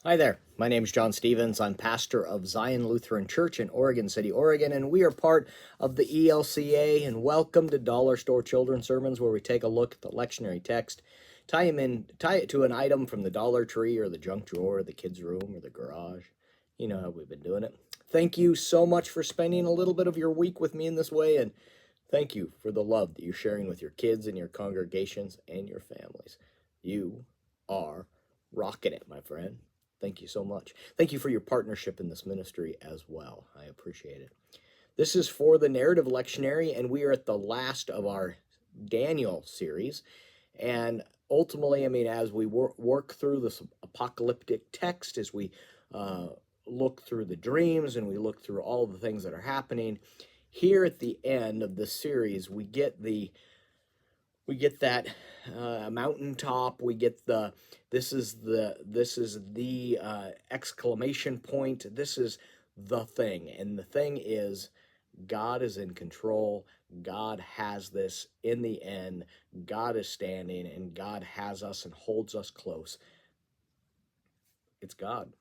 Hi there. My name is John Stevens. I'm pastor of Zion Lutheran Church in Oregon City, Oregon, and we are part of the ELCA. And welcome to Dollar Store Children's Sermons, where we take a look at the lectionary text, tie it to an item from the Dollar Tree or the junk drawer, or the kids' room, or the garage. You know how we've been doing it. Thank you so much for spending a little bit of your week with me in this way, and thank you for the love that you're sharing with your kids and your congregations and your families. You are rocking it, my friend. Thank you so much. Thank you for your partnership in this ministry as well. I appreciate it. This is for the Narrative Lectionary, and we are at the last of our Daniel series. And ultimately, as we work through this apocalyptic text, as we look through the dreams and we look through all the things that are happening, here at the end of this series, we get that mountaintop. We get this is the exclamation point. This is the thing, and the thing is, God is in control. God has this in the end. God is standing, and God has us and holds us close. It's God.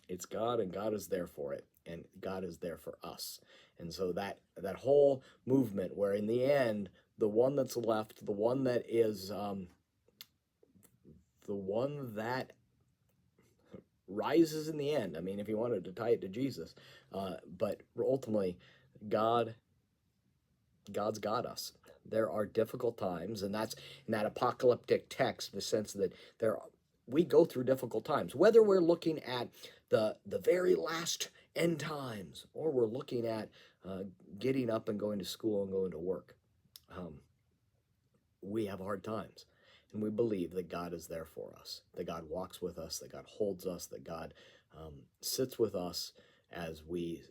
It's God, and God is there for it, and God is there for us. And so that whole movement, where in the end, the one that's left, the one that is the one that rises in the end. If you wanted to tie it to Jesus, but ultimately, God's got us. There are difficult times, and that's in that apocalyptic text, the sense that we go through difficult times, whether we're looking at the very last end times, or we're looking at getting up and going to school and going to work. We have hard times, and we believe that God is there for us, that God walks with us, that God holds us, that God sits with us as we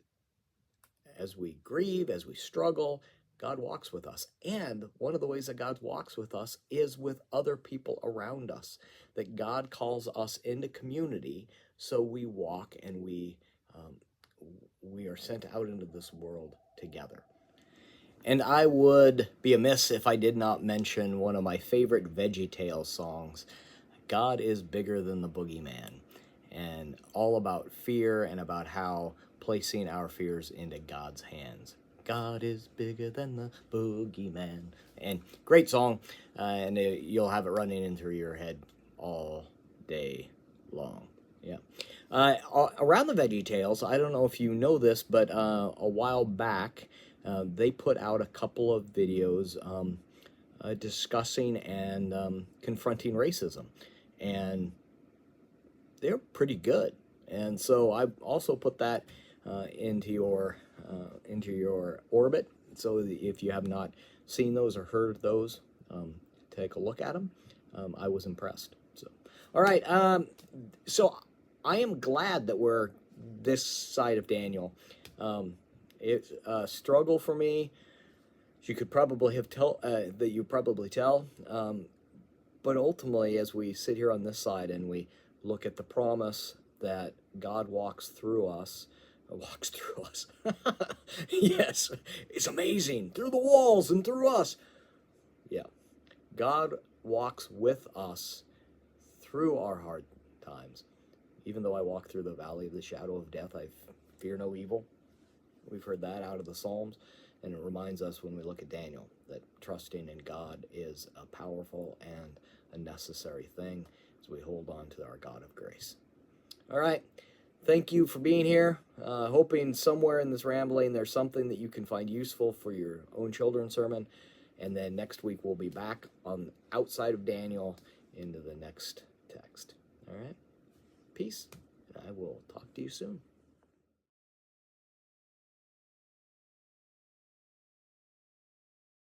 grieve, as we struggle. God walks with us. And one of the ways that God walks with us is with other people around us, that God calls us into community, so we walk and we are sent out into this world together. And I would be amiss if I did not mention one of my favorite VeggieTales songs, God is Bigger Than the Boogeyman, and all about fear and about how placing our fears into God's hands. God is bigger than the boogeyman. And great song, and you'll have it running into your head all day long. Yeah. Around the VeggieTales, I don't know if you know this, but a while back, they put out a couple of videos discussing and confronting racism, and they're pretty good. And so I also put that into your orbit. So if you have not seen those or heard those, take a look at them. I was impressed. So, all right. So I am glad that we're this side of Daniel. It's a struggle for me. You could probably that you probably tell. But ultimately, as we sit here on this side and we look at the promise that God walks through us, yes, it's amazing, through the walls and through us. Yeah, God walks with us through our hard times. Even though I walk through the valley of the shadow of death, I fear no evil. We've heard that out of the Psalms, and it reminds us when we look at Daniel that trusting in God is a powerful and a necessary thing as we hold on to our God of grace. All right. Thank you for being here. Hoping somewhere in this rambling there's something that you can find useful for your own children's sermon. And then next week we'll be back on outside of Daniel into the next text. All right. Peace. I will talk to you soon.